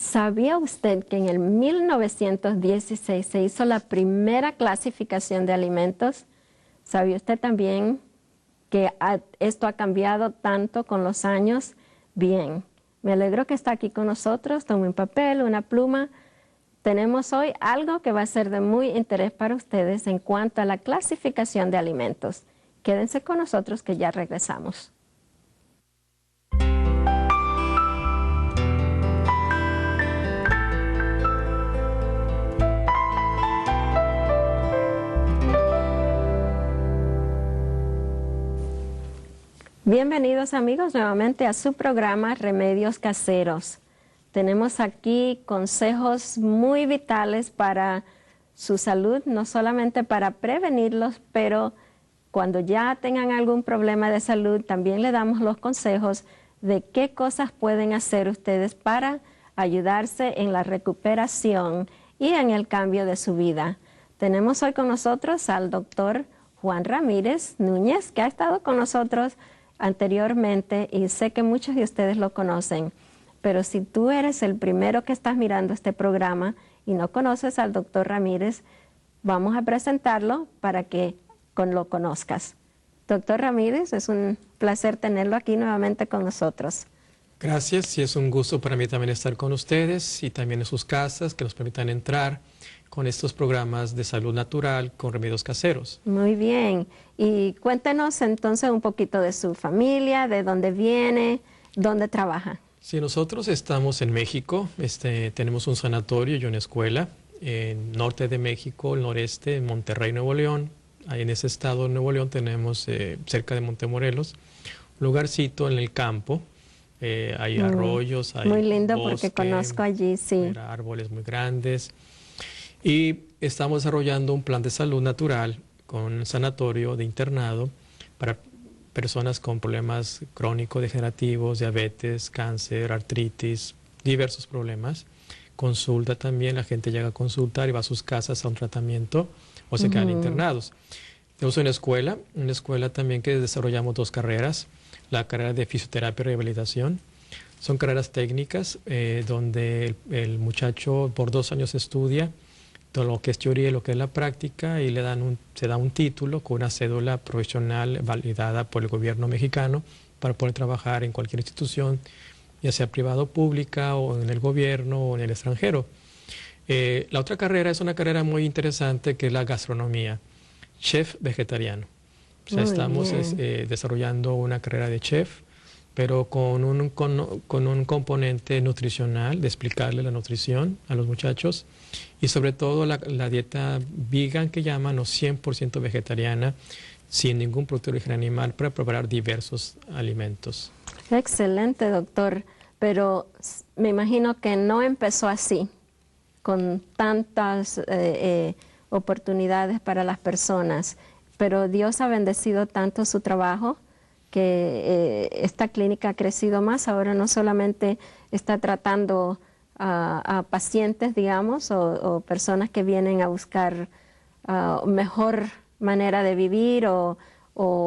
¿Sabía usted que en el 1916 se hizo la primera clasificación de alimentos? ¿Sabía usted también que esto ha cambiado tanto con los años? Bien, me alegro que está aquí con nosotros. Tome un papel, una pluma. Tenemos hoy algo que va a ser de muy interés para ustedes en cuanto a la clasificación de alimentos. Quédense con nosotros que ya regresamos. Bienvenidos amigos nuevamente a su programa Remedios Caseros. Tenemos aquí consejos muy vitales para su salud, no solamente para prevenirlos, pero cuando ya tengan algún problema de salud, también le damos los consejos de qué cosas pueden hacer ustedes para ayudarse en la recuperación y en el cambio de su vida. Tenemos hoy con nosotros al doctor Juan Ramírez Núñez, que ha estado con nosotros anteriormente y sé que muchos de ustedes lo conocen, pero si tú eres el primero que estás mirando este programa y no conoces al doctor Ramírez, vamos a presentarlo para que lo conozcas. Doctor Ramírez, es un placer tenerlo aquí nuevamente con nosotros. Gracias, y es un gusto para mí también estar con ustedes y también en sus casas, que nos permitan entrar con estos programas de salud natural con remedios caseros. Muy bien, y cuéntenos entonces un poquito de su familia, de dónde viene, dónde trabaja. Sí, nosotros estamos en México, tenemos un sanatorio y una escuela en norte de México, el noreste, en Monterrey, Nuevo León. Ahí en ese estado de Nuevo León tenemos cerca de Montemorelos, un lugarcito en el campo. Hay arroyos, hay muy lindo bosque, porque conozco allí, sí. Árboles muy grandes. Y estamos desarrollando un plan de salud natural con un sanatorio de internado para personas con problemas crónicos, degenerativos, diabetes, cáncer, artritis, diversos problemas. Consulta también, la gente llega a consultar y va a sus casas a un tratamiento o se quedan internados. Tenemos una escuela también que desarrollamos 2 carreras, la carrera de fisioterapia y rehabilitación. Son carreras técnicas donde el muchacho por 2 años estudia todo lo que es teoría y lo que es la práctica y se da un título con una cédula profesional validada por el gobierno mexicano para poder trabajar en cualquier institución, ya sea privada o pública o en el gobierno o en el extranjero. La otra carrera es una carrera muy interesante que es la gastronomía, chef vegetariano. O sea, estamos desarrollando una carrera de chef, pero con un componente nutricional, de explicarle la nutrición a los muchachos y sobre todo la dieta vegan que llaman o 100% vegetariana, sin ningún producto de origen animal, para preparar diversos alimentos. Excelente, doctor, pero me imagino que no empezó así, con tantas oportunidades para las personas, pero Dios ha bendecido tanto su trabajo que esta clínica ha crecido más. Ahora no solamente está tratando a pacientes, digamos, o personas que vienen a buscar mejor manera de vivir o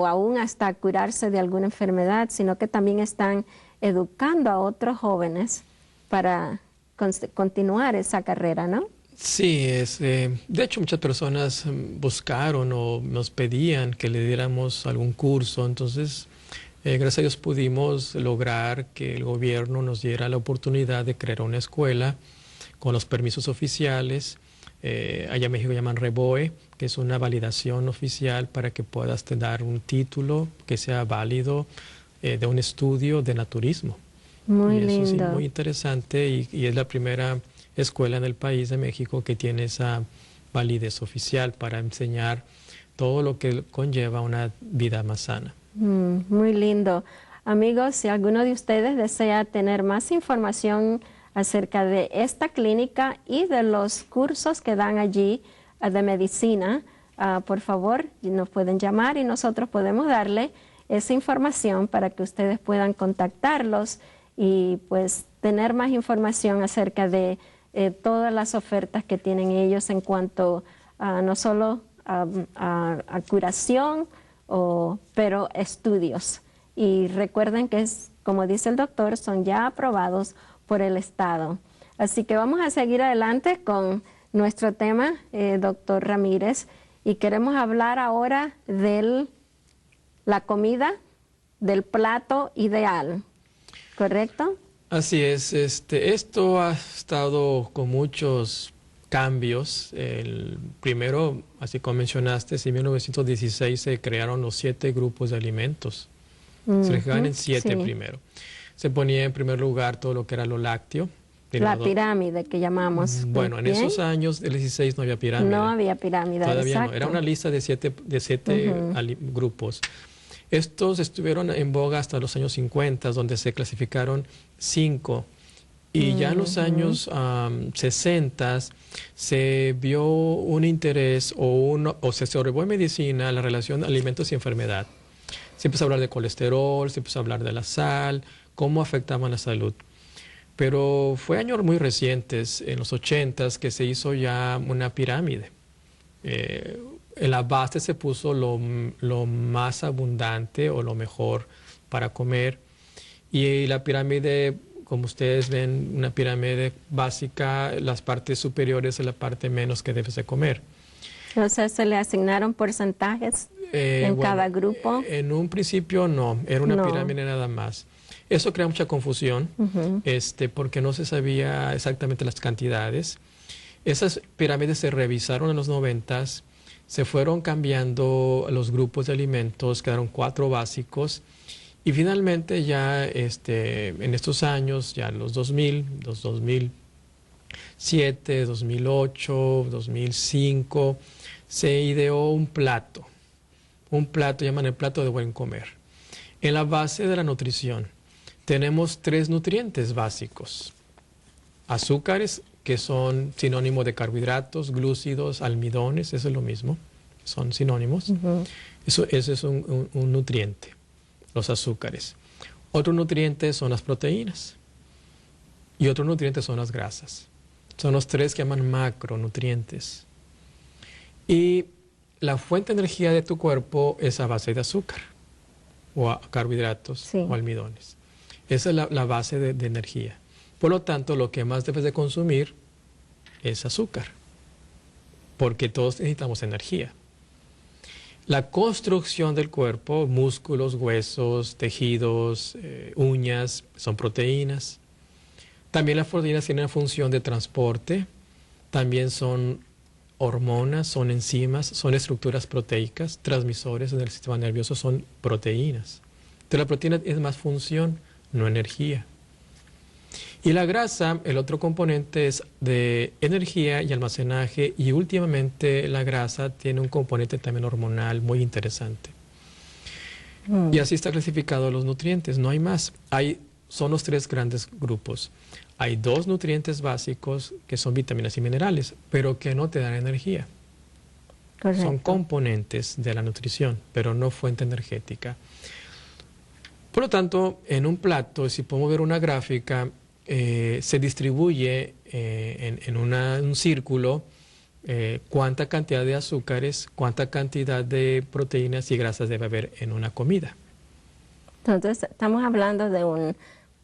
aún hasta curarse de alguna enfermedad, sino que también están educando a otros jóvenes para continuar esa carrera, ¿no? Sí, de hecho muchas personas buscaron o nos pedían que le diéramos algún curso, entonces gracias a Dios pudimos lograr que el gobierno nos diera la oportunidad de crear una escuela con los permisos oficiales. Allá en México llaman REBOE, que es una validación oficial para que puedas dar un título que sea válido de un estudio de naturismo. Muy eso lindo. Sí, muy interesante y es la primera escuela en el país de México que tiene esa validez oficial para enseñar todo lo que conlleva una vida más sana. Muy lindo. Amigos, si alguno de ustedes desea tener más información acerca de esta clínica y de los cursos que dan allí de medicina, por favor, nos pueden llamar y nosotros podemos darle esa información para que ustedes puedan contactarlos y pues tener más información acerca de todas las ofertas que tienen ellos en cuanto a no solo a curación, pero estudios. Y recuerden que, como dice el doctor, son ya aprobados por el Estado. Así que vamos a seguir adelante con nuestro tema, doctor Ramírez, y queremos hablar ahora de la comida, del plato ideal, ¿correcto? Así es, esto ha estado con muchos cambios. El primero, así como mencionaste, en 1916 se crearon los 7 grupos de alimentos. Se regaban en 7 sí. primero. Se ponía en primer lugar todo lo que era lo lácteo. La pirámide que llamamos. Bueno, en esos años del 16 no había pirámide. No había pirámide, todavía exacto. no. Era una lista de 7 grupos. Estos estuvieron en boga hasta los años 50, donde se clasificaron 5. Y ya en los años 60 se vio un interés o se observó en medicina la relación de alimentos y enfermedad. Se empezó a hablar de colesterol, se empezó a hablar de la sal, cómo afectaban la salud. Pero fue años muy recientes, en los 80s, que se hizo ya una pirámide. En la base se puso lo más abundante o lo mejor para comer. Y la pirámide, como ustedes ven, una pirámide básica, las partes superiores es la parte menos que debes de comer. Entonces, ¿se le asignaron porcentajes en cada grupo? En un principio no, era una pirámide nada más. Eso crea mucha confusión, porque no se sabía exactamente las cantidades. Esas pirámides se revisaron en los 90s, se fueron cambiando los grupos de alimentos, quedaron 4 básicos, y finalmente ya en estos años, ya en los 2000, los 2007, 2008, 2005, se ideó un plato, llaman el plato de buen comer. En la base de la nutrición tenemos 3 nutrientes básicos: azúcares, que son sinónimo de carbohidratos, glúcidos, almidones, eso es lo mismo, son sinónimos. Eso es un nutriente, los azúcares. Otro nutriente son las proteínas y otro nutriente son las grasas. Son los 3 que llaman macronutrientes. Y la fuente de energía de tu cuerpo es a base de azúcar o carbohidratos o almidones. Esa es la base de energía. Por lo tanto, lo que más debes de consumir es azúcar, porque todos necesitamos energía. La construcción del cuerpo, músculos, huesos, tejidos, uñas, son proteínas. También las proteínas tienen una función de transporte, también son hormonas, son enzimas, son estructuras proteicas, transmisores en el sistema nervioso, son proteínas. Entonces la proteína es más función, no energía. Y la grasa, el otro componente, es de energía y almacenaje, y últimamente la grasa tiene un componente también hormonal muy interesante. Y así está clasificado los nutrientes, no hay más. Son los 3 grandes grupos. Hay 2 nutrientes básicos que son vitaminas y minerales, pero que no te dan energía. Correcto. Son componentes de la nutrición, pero no fuente energética. Por lo tanto, en un plato, si podemos ver una gráfica, se distribuye en un círculo cuánta cantidad de azúcares, cuánta cantidad de proteínas y grasas debe haber en una comida. Entonces, estamos hablando de un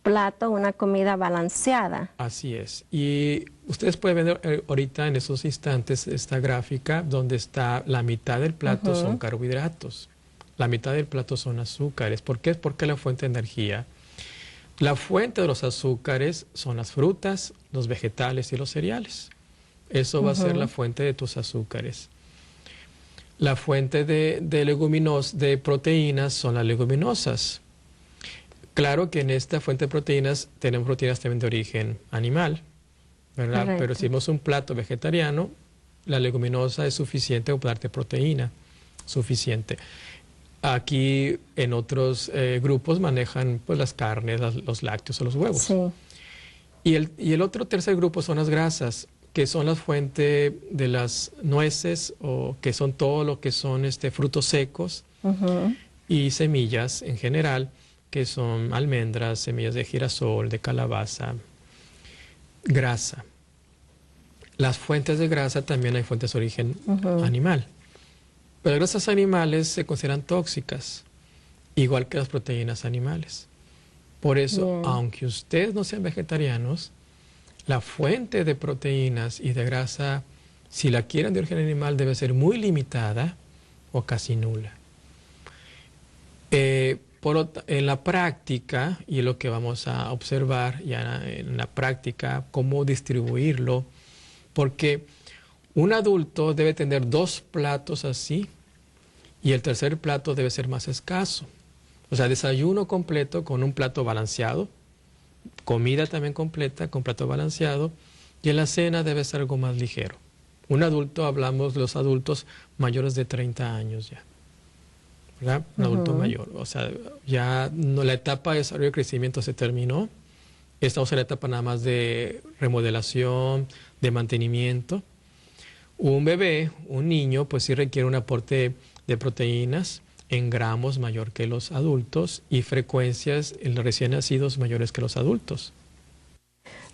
plato, una comida balanceada. Así es. Y ustedes pueden ver ahorita en esos instantes esta gráfica donde está la mitad del plato son carbohidratos, la mitad del plato son azúcares. ¿Por qué? Porque la fuente de energía. La fuente de los azúcares son las frutas, los vegetales y los cereales. Eso va a ser la fuente de tus azúcares. La fuente de proteínas son las leguminosas. Claro que en esta fuente de proteínas tenemos proteínas también de origen animal, ¿verdad? Correcto. Pero si vemos un plato vegetariano, la leguminosa es suficiente para darte proteína suficiente. Aquí en otros grupos manejan pues las carnes, los lácteos o los huevos. Sí. Y el otro tercer grupo son las grasas, que son la fuente de las nueces, o que son todo lo que son frutos secos y semillas en general, que son almendras, semillas de girasol, de calabaza, grasa. Las fuentes de grasa también hay fuentes de origen animal. Pero las grasas animales se consideran tóxicas, igual que las proteínas animales. Por eso, aunque ustedes no sean vegetarianos, la fuente de proteínas y de grasa, si la quieren de origen animal, debe ser muy limitada o casi nula. En la práctica, y es lo que vamos a observar ya en la práctica, cómo distribuirlo, porque un adulto debe tener 2 platos así, y el tercer plato debe ser más escaso. O sea, desayuno completo con un plato balanceado, comida también completa con plato balanceado, y en la cena debe ser algo más ligero. Un adulto, hablamos de los adultos mayores de 30 años ya, ¿verdad? Un adulto mayor. O sea, ya no, la etapa de desarrollo y crecimiento se terminó. Estamos en la etapa nada más de remodelación, de mantenimiento. Un bebé, un niño, pues sí requiere un aporte de proteínas en gramos mayor que los adultos y frecuencias en los recién nacidos mayores que los adultos.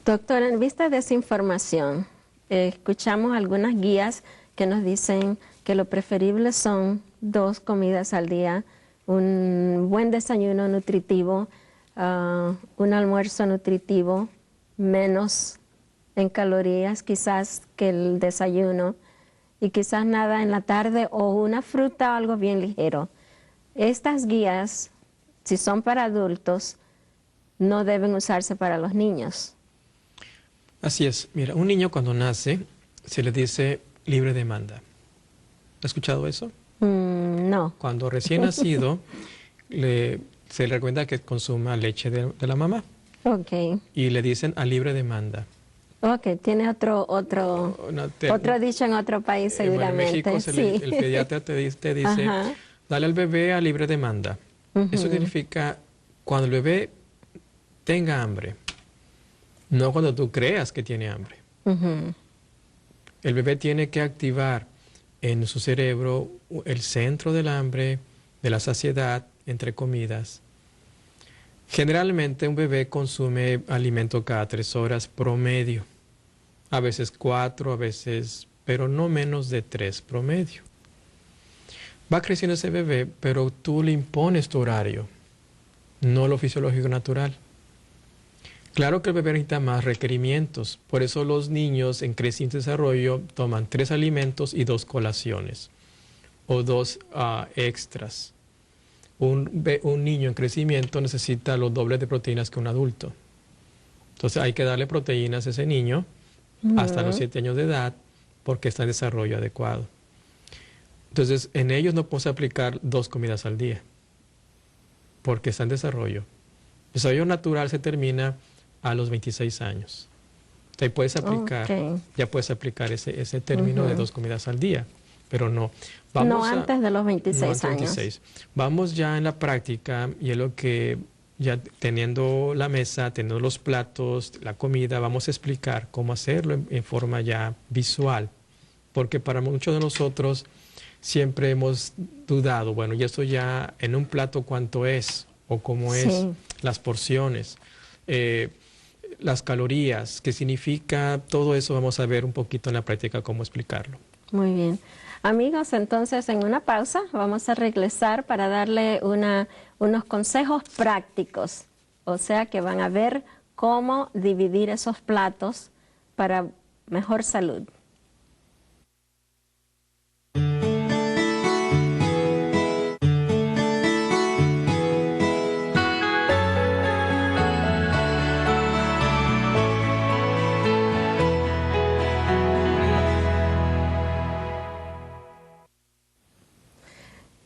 Doctor, en vista de esa información, escuchamos algunas guías que nos dicen que lo preferible son 2 comidas al día, un buen desayuno nutritivo, un almuerzo nutritivo, menos en calorías quizás que el desayuno, y quizás nada en la tarde o una fruta o algo bien ligero. Estas guías, si son para adultos, no deben usarse para los niños. Así es. Mira, un niño cuando nace se le dice libre demanda. ¿Has escuchado eso? No. Cuando recién nacido se le recomienda que consuma leche de la mamá. Ok. Y le dicen a libre demanda. Ok, tiene otro dicho en otro país seguramente. Bueno, en México el pediatra te dice, Ajá. dale al bebé a libre demanda. Eso significa cuando el bebé tenga hambre, no cuando tú creas que tiene hambre. El bebé tiene que activar en su cerebro el centro del hambre, de la saciedad, entre comidas. Generalmente un bebé consume alimento cada 3 horas promedio, a veces 4, a veces, pero no menos de 3 promedio. Va creciendo ese bebé, pero tú le impones tu horario, no lo fisiológico natural. Claro que el bebé necesita más requerimientos, por eso los niños en creciente desarrollo toman 3 alimentos y 2 colaciones, o 2 extras. Un niño en crecimiento necesita los dobles de proteínas que un adulto. Entonces hay que darle proteínas a ese niño hasta los 7 años de edad porque está en desarrollo adecuado. Entonces en ellos no podemos aplicar 2 comidas al día porque está en desarrollo. El desarrollo natural se termina a los 26 años. Entonces puedes aplicar, ya puedes aplicar ese término de 2 comidas al día. Pero no. No antes de los 26 años. Vamos ya en la práctica y es lo que ya teniendo la mesa, teniendo los platos, la comida, vamos a explicar cómo hacerlo en forma ya visual. Porque para muchos de nosotros siempre hemos dudado, bueno, y esto ya en un plato cuánto es o cómo es, las porciones, las calorías, qué significa, todo eso vamos a ver un poquito en la práctica cómo explicarlo. Muy bien. Amigos, entonces en una pausa vamos a regresar para darle unos consejos prácticos. O sea que van a ver cómo dividir esos platos para mejor salud.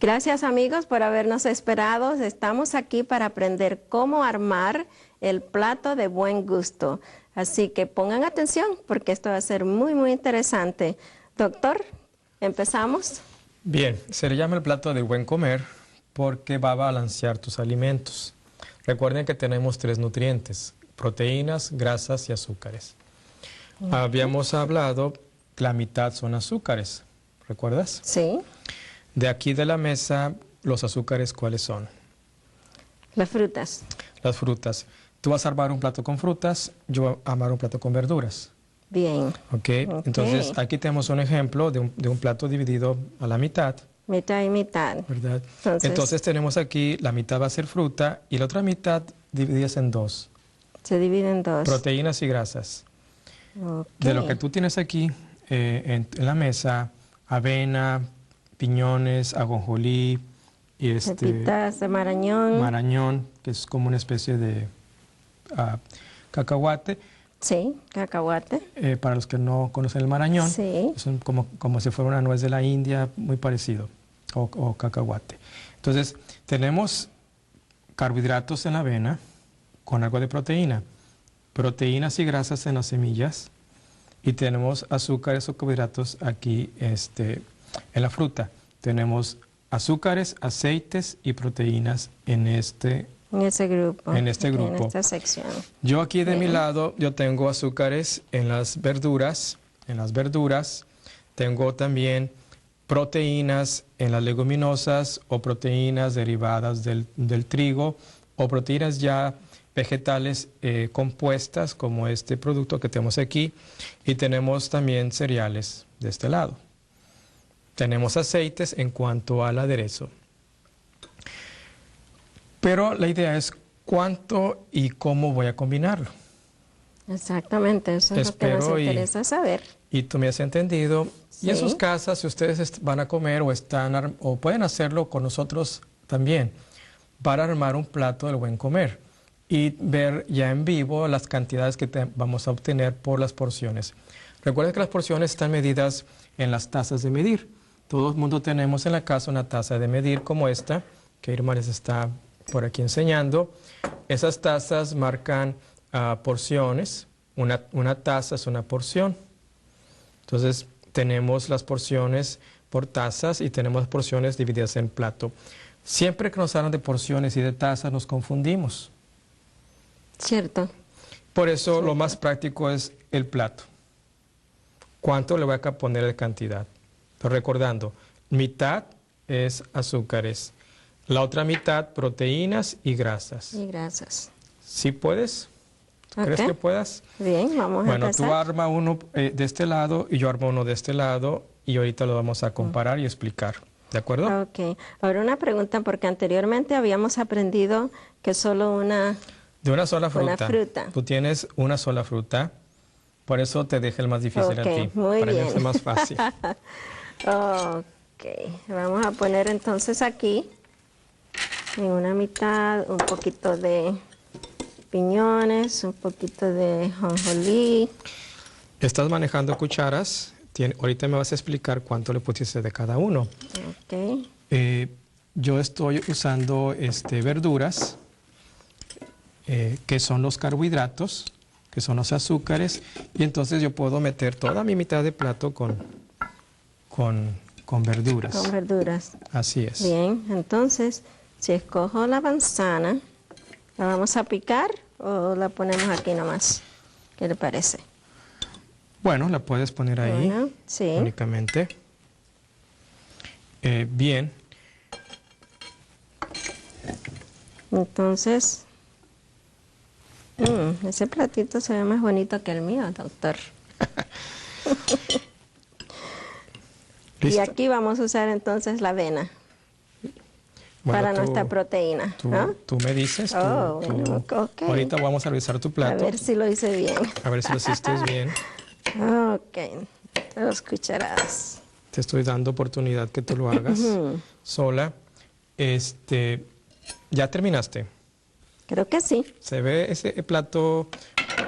Gracias amigos por habernos esperado. Estamos aquí para aprender cómo armar el plato de buen gusto. Así que pongan atención porque esto va a ser muy, muy interesante. Doctor, ¿empezamos? Bien, se le llama el plato de buen comer porque va a balancear tus alimentos. Recuerden que tenemos 3 nutrientes, proteínas, grasas y azúcares. Habíamos hablado que la mitad son azúcares, ¿recuerdas? Sí. De aquí de la mesa, los azúcares, ¿cuáles son? Las frutas. Las frutas. Tú vas a armar un plato con frutas, yo voy a armar un plato con verduras. Bien. ¿Ok? Entonces, aquí tenemos un ejemplo de un plato dividido a la mitad. Mitad y mitad. ¿Verdad? Entonces, tenemos aquí, la mitad va a ser fruta y la otra mitad divididas en 2. Se divide en 2. Proteínas y grasas. Ok. De lo que tú tienes aquí en la mesa, avena, piñones, ajonjolí y Pepitas de marañón. marañón, que es como una especie de cacahuate. Sí, cacahuate. Para los que no conocen el marañón, Sí. es como si fuera una nuez de la India, muy parecido, o cacahuate. Entonces, tenemos carbohidratos en la avena con algo de proteína, proteínas y grasas en las semillas, y tenemos azúcares o carbohidratos aquí en la fruta. Tenemos azúcares, aceites y proteínas en este grupo. En este aquí, grupo. En esta sección. Yo aquí de mi Bien. lado, yo tengo azúcares en las verduras, tengo también proteínas en las leguminosas o proteínas derivadas del trigo o proteínas ya vegetales compuestas como este producto que tenemos aquí, y tenemos también cereales de este lado. Tenemos aceites en cuanto al aderezo. Pero la idea es cuánto y cómo voy a combinarlo. Exactamente, eso es lo que nos interesa saber. Y tú me has entendido. Sí. Y en sus casas, si ustedes van a comer o pueden hacerlo con nosotros también, para armar un plato del buen comer y ver ya en vivo las cantidades que vamos a obtener por las porciones. Recuerden que las porciones están medidas en las tazas de medir. Todo el mundo tenemos en la casa una taza de medir como esta, que Irma les está por aquí enseñando. Esas tazas marcan porciones. Una taza es una porción. Entonces, tenemos las porciones por tazas y tenemos porciones divididas en plato. Siempre que nos hablan de porciones y de tazas nos confundimos. Cierto. Por eso lo más práctico es el plato. ¿Cuánto le voy a poner de cantidad? Pero recordando, mitad es azúcares, la otra mitad proteínas y grasas. Y grasas. ¿Sí puedes? ¿Crees que puedas? Bien, vamos a empezar. Bueno, tú arma uno de este lado y yo armo uno de este lado y ahorita lo vamos a comparar y explicar. ¿De acuerdo? Ok. Ahora una pregunta, porque anteriormente habíamos aprendido que solo una... De una sola fruta. Una fruta. Tú tienes una sola fruta, por eso te dejé el más difícil a ti. Muy para bien. mí es más fácil. Ok. Vamos a poner entonces aquí, en una mitad, un poquito de piñones, un poquito de ajonjolí. Estás manejando cucharas. Ahorita me vas a explicar cuánto le pusiste de cada uno. Ok. Yo estoy usando verduras, que son los carbohidratos, que son los azúcares, y entonces yo puedo meter toda mi mitad de plato con verduras. Con verduras. Así es. Bien, entonces, si escojo la manzana, ¿la vamos a picar o la ponemos aquí nomás? ¿Qué le parece? Bueno, la puedes poner ahí, Bueno, sí. únicamente. Bien. Entonces, ese platito se ve más bonito que el mío, doctor. Y ¿Listo? aquí vamos a usar entonces la avena Bueno, para nuestra proteína. ¿No? Tú me dices. Bueno, ok. Ahorita vamos a revisar tu A plato. ver si lo hice bien. A ver si lo hiciste bien. Ok, 2 cucharadas. Te estoy dando oportunidad que tú lo hagas sola. ¿Ya terminaste? Creo que sí. ¿Se ve ese plato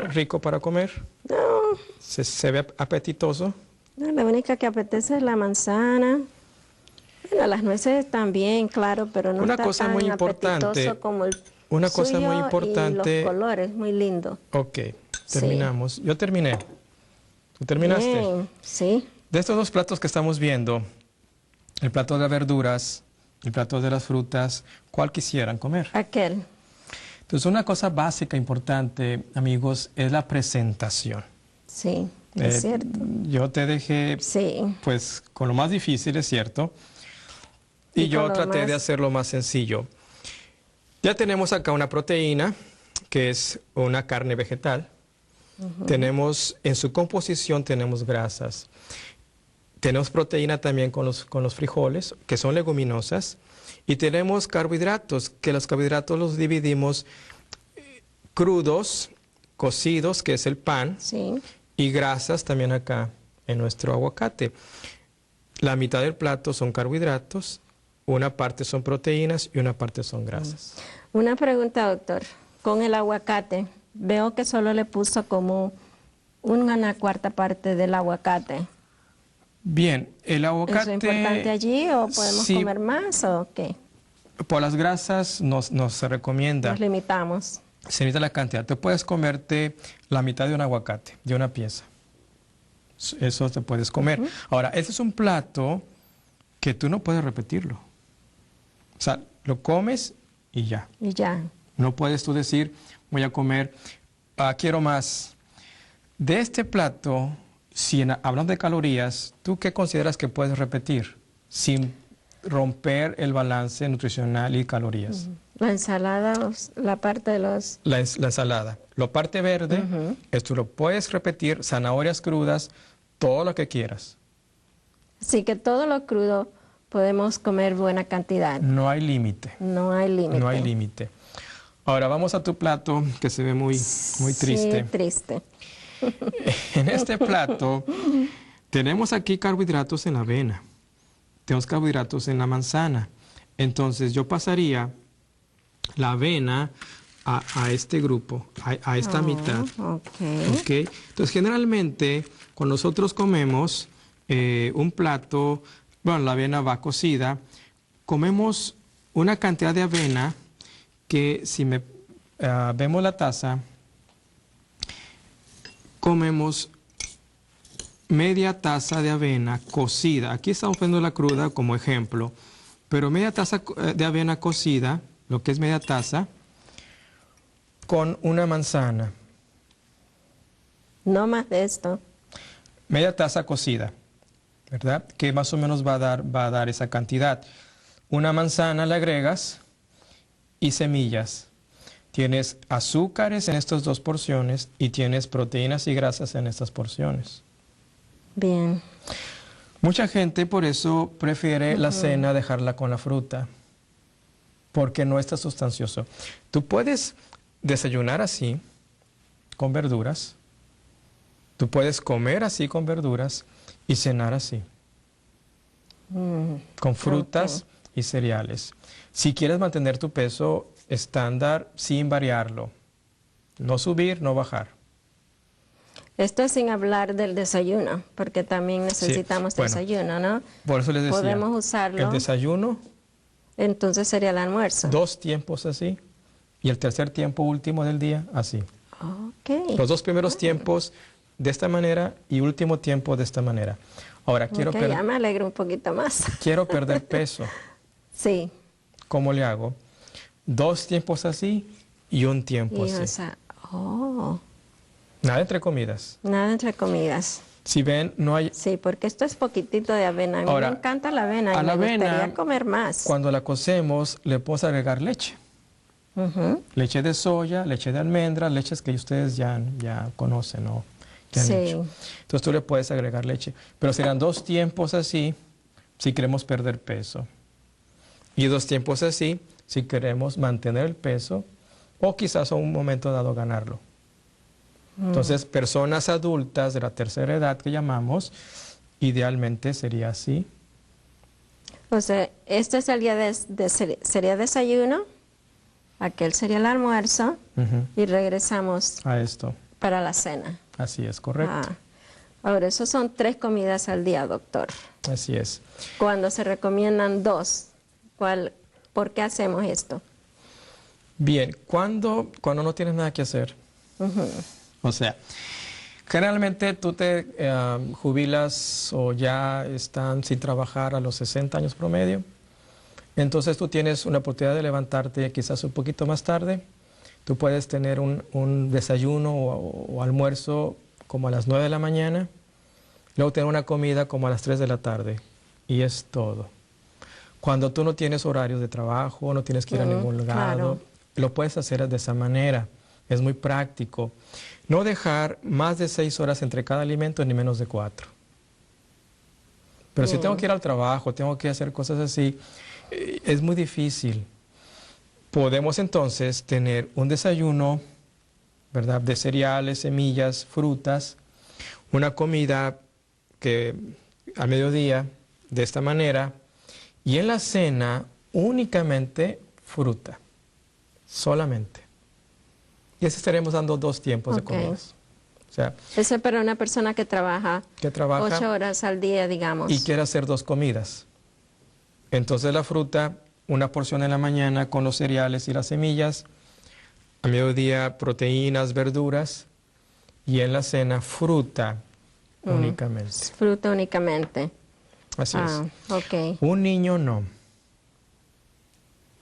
rico para comer? No, ¿Se ve apetitoso? no, la única que apetece es la manzana. Bueno, las nueces también, claro, pero no Una está cosa tan muy importante, apetitoso como el una cosa suyo muy importante. y los colores, muy lindo. Ok, terminamos. Yo terminé. ¿Tú terminaste? Bien, sí. De estos dos platos que estamos viendo, el plato de las verduras, el plato de las frutas, ¿cuál quisieran comer? Aquel. Entonces, una cosa básica, importante, amigos, es la presentación. Sí, es cierto. Yo te dejé, Sí. pues, con lo más difícil, es cierto. Y Y yo con lo traté de más- hacerlo más sencillo. Ya tenemos acá una proteína, que es una carne vegetal. Tenemos, en su composición tenemos grasas. Tenemos proteína también con los frijoles, que son leguminosas. Y tenemos carbohidratos, que los carbohidratos los dividimos crudos, cocidos, que es el pan, Sí. y grasas también acá en nuestro aguacate. La mitad del plato son carbohidratos, una parte son proteínas y una parte son grasas. Una pregunta, doctor. Con el aguacate, veo que solo le puso como una cuarta parte del aguacate. Bien, el aguacate... ¿Eso es importante allí o podemos sí, comer más o qué? por las grasas nos se recomienda. Nos limitamos. Se necesita la cantidad. Tú puedes comerte la mitad de un aguacate, de una pieza. Eso te puedes comer. Ahora, este es un plato que tú no puedes repetirlo. O sea, lo comes y ya. Y ya. No puedes tú decir, voy a comer, quiero más. De este plato, si hablando de calorías, ¿tú qué consideras que puedes repetir sin romper el balance nutricional y calorías? La ensalada, la parte de los... La ensalada. La parte verde, esto lo puedes repetir, zanahorias crudas, todo lo que quieras. Así que todo lo crudo podemos comer buena cantidad. No hay límite. No hay límite. No hay límite. Ahora vamos a tu plato que se ve muy triste. Sí, triste. En este plato tenemos aquí carbohidratos en la avena. Tenemos carbohidratos en la manzana. Entonces yo pasaría la avena a este grupo, a esta mitad. Okay. Entonces generalmente cuando nosotros comemos un plato, bueno, la avena va cocida, comemos una cantidad de avena que si vemos la taza, comemos media taza de avena cocida. Aquí estamos poniendo la cruda como ejemplo, pero media taza de avena cocida, lo que es media taza, con una manzana. No más de esto. Media taza cocida, ¿verdad? Que más o menos va a dar esa cantidad. Una manzana le agregas y semillas. Tienes azúcares en estas dos porciones y tienes proteínas y grasas en estas porciones. Bien. Mucha gente por eso prefiere la cena dejarla con la fruta, porque no está sustancioso. Tú puedes desayunar así, con verduras. Tú puedes comer así con verduras y cenar así, con frutas y cereales. Si quieres mantener tu peso estándar sin variarlo, no subir, no bajar. Esto es sin hablar del desayuno, porque también necesitamos desayuno, ¿no? Por eso les decía, podemos usarlo. El desayuno, entonces sería el almuerzo. 2 tiempos así, y el tercer tiempo último del día así. Okay. Los 2 primeros tiempos de esta manera y último tiempo de esta manera. Ahora ya me alegro un poquito más. Quiero perder peso. Sí. ¿Cómo le hago? 2 tiempos así y 1 tiempo así. O sea, Nada entre comidas. Nada entre comidas. Si ven, no hay... Sí, porque esto es poquitito de avena. A mí me encanta la avena y me gustaría comer más. Cuando la cocemos, le podemos agregar leche. Leche de soya, leche de almendra, leches que ustedes ya conocen, ¿no? Ya han hecho. Entonces tú le puedes agregar leche. Pero serán 2 tiempos así si queremos perder peso. Y 2 tiempos así si queremos mantener el peso o quizás a un momento dado ganarlo. Entonces, personas adultas de la tercera edad que llamamos, idealmente sería así. O sea, este es el día sería desayuno, aquel sería el almuerzo y regresamos a esto para la cena. Así es, correcto. Ahora, eso son 3 comidas al día, doctor. Así es. Cuando se recomiendan 2, ¿por qué hacemos esto? Bien, cuando no tienes nada que hacer. O sea, generalmente tú te jubilas o ya están sin trabajar a los 60 años promedio. Entonces tú tienes una oportunidad de levantarte quizás un poquito más tarde. Tú puedes tener un desayuno o almuerzo como a las 9 de la mañana. Luego tener una comida como a las 3 de la tarde. Y es todo. Cuando tú no tienes horarios de trabajo, no tienes que ir a ningún lugar, lo puedes hacer de esa manera. Es muy práctico. No dejar más de 6 horas entre cada alimento ni menos de 4. Pero si tengo que ir al trabajo, tengo que hacer cosas así, es muy difícil. Podemos entonces tener un desayuno, ¿verdad?, de cereales, semillas, frutas. una comida que al mediodía de esta manera, y en la cena únicamente fruta, solamente. Y así estaremos dando 2 tiempos de comidas. O sea, eso es para una persona que trabaja 8 horas al día, digamos. Y quiere hacer 2 comidas. Entonces la fruta, una porción en la mañana con los cereales y las semillas, a mediodía proteínas, verduras, y en la cena fruta únicamente. Fruta únicamente. Así es. Okay. Un niño no.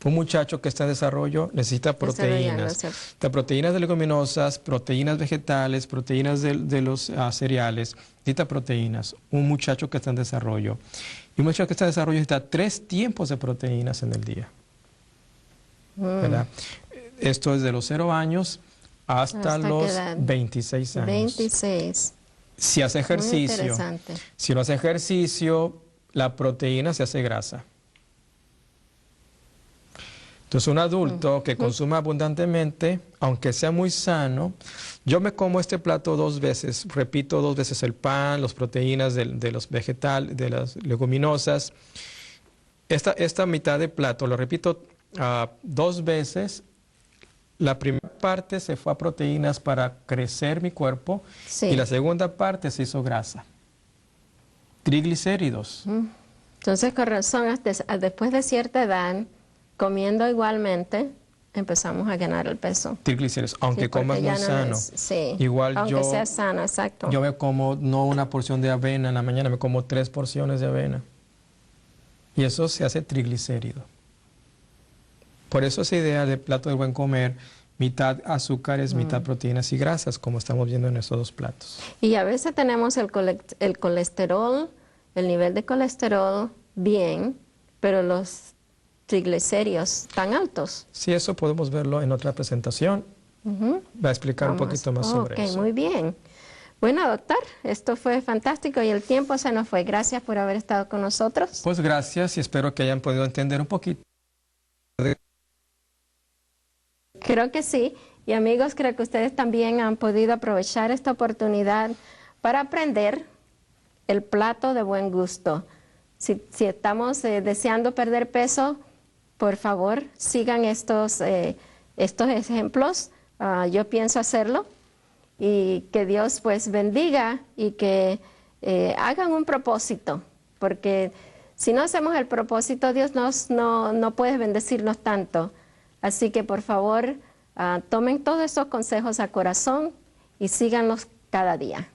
Un muchacho que está en desarrollo necesita proteínas. Proteínas de leguminosas, proteínas vegetales, proteínas de los cereales. Necesita proteínas. Un muchacho que está en desarrollo. Y un muchacho que está en desarrollo necesita 3 tiempos de proteínas en el día. ¿Verdad? Esto es de los 0 años hasta los 26 años. 26. Si hace ejercicio, si no hace ejercicio, la proteína se hace grasa. Entonces, un adulto que consuma abundantemente, aunque sea muy sano, yo me como este plato 2 veces, repito 2 veces el pan, las proteínas de los vegetales, de las leguminosas. Esta mitad de plato, lo repito 2 veces. La primera parte se fue a proteínas para crecer mi cuerpo, y la segunda parte se hizo grasa. Triglicéridos. Entonces, con razón, después de cierta edad, comiendo igualmente, empezamos a ganar el peso. Triglicéridos, aunque comas muy sano. Igual aunque sea sano, exacto. Yo me como no una porción de avena en la mañana, me como 3 porciones de avena. Y eso se hace triglicérido. Por eso esa idea del plato de buen comer, mitad azúcares, mitad proteínas y grasas, como estamos viendo en estos 2 platos. Y a veces tenemos el colesterol, el nivel de colesterol bien, pero los triglicéridos tan altos. Sí, eso podemos verlo en otra presentación. Va a explicar un poquito más sobre eso. Muy bien. Bueno, doctor, esto fue fantástico y el tiempo se nos fue. Gracias por haber estado con nosotros. Pues gracias y espero que hayan podido entender un poquito. Creo que sí. Y amigos, creo que ustedes también han podido aprovechar esta oportunidad para aprender el plato de buen gusto. Si estamos deseando perder peso, por favor, sigan estos ejemplos. Yo pienso hacerlo. Y que Dios pues bendiga y que hagan un propósito. Porque si no hacemos el propósito, Dios no puede bendecirnos tanto. Así que por favor, tomen todos estos consejos a corazón y síganlos cada día.